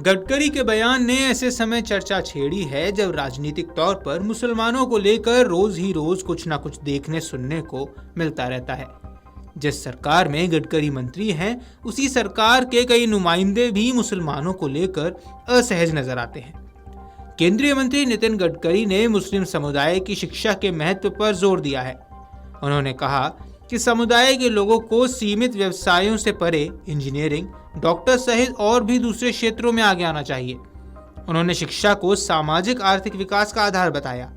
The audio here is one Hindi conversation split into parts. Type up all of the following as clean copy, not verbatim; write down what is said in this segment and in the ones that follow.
गडकरी के बयान ने ऐसे समय चर्चा छेड़ी है जब राजनीतिक तौर पर मुसलमानों को लेकर रोज ही रोज कुछ ना कुछ देखने सुनने को मिलता रहता है। जिस सरकार में गडकरी मंत्री हैं, उसी सरकार के कई नुमाइंदे भी मुसलमानों को लेकर असहज नजर आते हैं। केंद्रीय मंत्री नितिन गडकरी ने मुस्लिम समुदाय की शिक्षा के महत्व पर जोर दिया है। उन्होंने कहा कि समुदाय के लोगों को सीमित व्यवसायों से परे इंजीनियरिंग, डॉक्टर सहित और भी दूसरे क्षेत्रों में आगे आना चाहिए। उन्होंने शिक्षा को सामाजिक आर्थिक विकास का आधार बताया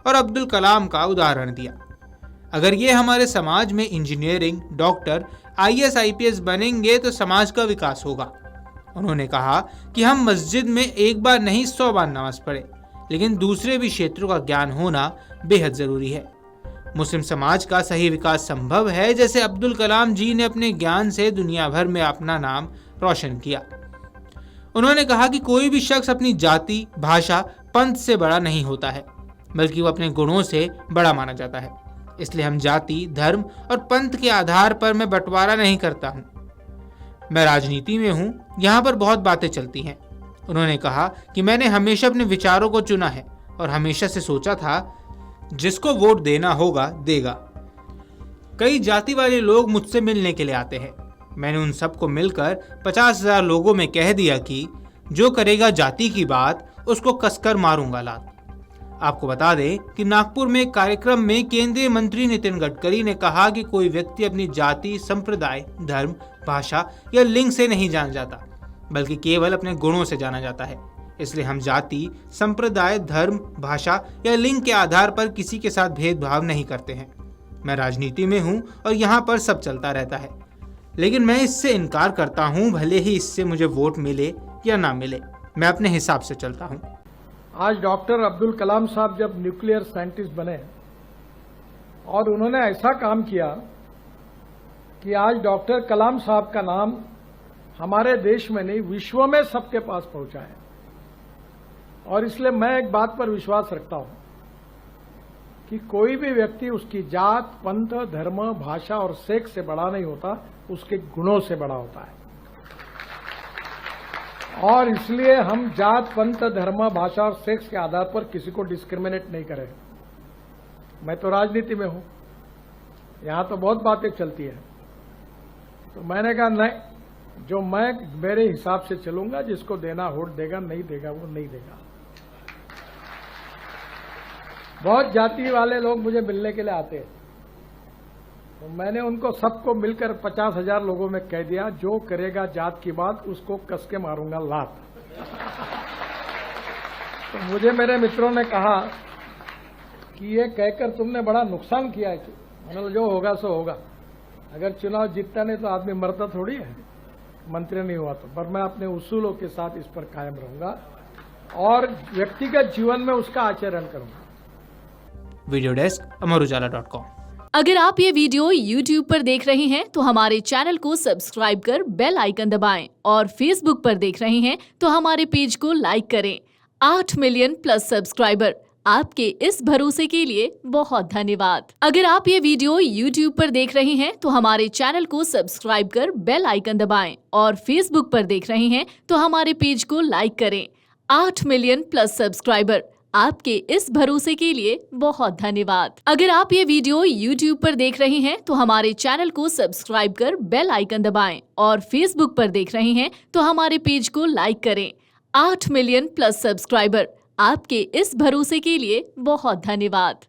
और अब्दुल कलाम का उदाहरण दिया। अगर ये हमारे समाज में इंजीनियरिंग, डॉक्टर, IAS, IPS बनेंगे तो समाज का विकास होगा। उन्होंने कहा कि हम मस्जिद में एक बार नहीं 100 बार नमाज पढ़े, लेकिन दूसरे भी क्षेत्रों का ज्ञान होना बेहद जरूरी है। मुस्लिम समाज का सही विकास संभव है, जैसे अब्दुल कलाम जी ने अपने ज्ञान से दुनिया भर में अपना नाम रोशन किया। उन्होंने कहा कि कोई भी शख्स अपनी जाति, भाषा, पंथ से बड़ा नहीं होता है, बल्कि वो अपने गुणों से बड़ा माना जाता है। इसलिए हम जाति, धर्म और पंथ के आधार पर मैं बंटवारा नहीं करता हूँ। मैं राजनीति में हूँ, यहाँ पर बहुत बातें चलती हैं। उन्होंने कहा कि मैंने हमेशा अपने विचारों को चुना है और हमेशा से सोचा था जिसको वोट देना होगा देगा। कई जाति वाले लोग मुझसे मिलने के लिए आते हैं। मैंने उन सबको मिलकर 50,000 लोगों में कह दिया कि जो करेगा जाति की बात, उसको कसकर मारूंगा लात। आपको बता दें कि नागपुर में एक कार्यक्रम में केंद्रीय मंत्री नितिन गडकरी ने कहा कि कोई व्यक्ति अपनी जाति, संप्रदाय, धर्म, भाषा या लिंग से नहीं जाना जाता, बल्कि केवल अपने गुणों से जाना जाता है। इसलिए हम जाति, संप्रदाय, धर्म, भाषा या लिंग के आधार पर किसी के साथ भेदभाव नहीं करते हैं। मैं राजनीति में हूँ और यहाँ पर सब चलता रहता है, लेकिन मैं इससे इनकार करता हूँ, भले ही इससे मुझे वोट मिले या ना मिले। मैं अपने हिसाब से चलता हूँ। आज डॉक्टर अब्दुल कलाम साहब जब न्यूक्लियर साइंटिस्ट बने और उन्होंने ऐसा काम किया कि आज डॉक्टर कलाम साहब का नाम हमारे देश में नहीं, विश्व में सबके पास पहुंचा है। और इसलिए मैं एक बात पर विश्वास रखता हूं कि कोई भी व्यक्ति उसकी जात, पंथ, धर्म, भाषा और सेक्स से बड़ा नहीं होता, उसके गुणों से बड़ा होता है। और इसलिए हम जात, पंथ, धर्म, भाषा और सेक्स के आधार पर किसी को डिस्क्रिमिनेट नहीं करें। मैं तो राजनीति में हूं, यहां तो बहुत बातें चलती है, तो मैंने कहा नहीं, जो मैं मेरे हिसाब से चलूंगा, जिसको देना वोट देगा, नहीं देगा वो नहीं देगा। बहुत जाति वाले लोग मुझे मिलने के लिए आते हैं, तो मैंने उनको सबको मिलकर 50,000 लोगों में कह दिया, जो करेगा जात की बात उसको कस के मारूंगा लात। तो मुझे मेरे मित्रों ने कहा कि ये कहकर तुमने बड़ा नुकसान किया है। मैंने जो होगा सो होगा, अगर चुनाव जीतता नहीं तो आदमी मरता थोड़ी है, मंत्री नहीं हुआ तो। पर मैं अपने उसूलों के साथ इस पर कायम रहूंगा और व्यक्तिगत जीवन में उसका आचरण करूंगा। Video desk Amar Ujala dot com. अगर आप ये वीडियो YouTube पर देख रहे हैं तो हमारे चैनल को सब्सक्राइब कर बेल आइकन दबाएं और Facebook पर देख रहे हैं तो हमारे पेज को लाइक करें। 8 मिलियन प्लस सब्सक्राइबर, आपके इस भरोसे के लिए बहुत धन्यवाद। अगर आप ये वीडियो YouTube पर देख रहे हैं तो हमारे चैनल को सब्सक्राइब कर बेल आइकन दबाएं और Facebook पर देख रहे हैं तो हमारे पेज को लाइक करें। 8 मिलियन प्लस सब्सक्राइबर, आपके इस भरोसे के लिए बहुत धन्यवाद। अगर आप ये वीडियो YouTube पर देख रहे हैं तो हमारे चैनल को सब्सक्राइब कर बेल आइकन दबाएं और Facebook पर देख रहे हैं तो हमारे पेज को लाइक करें। 8 मिलियन प्लस सब्सक्राइबर, आपके इस भरोसे के लिए बहुत धन्यवाद।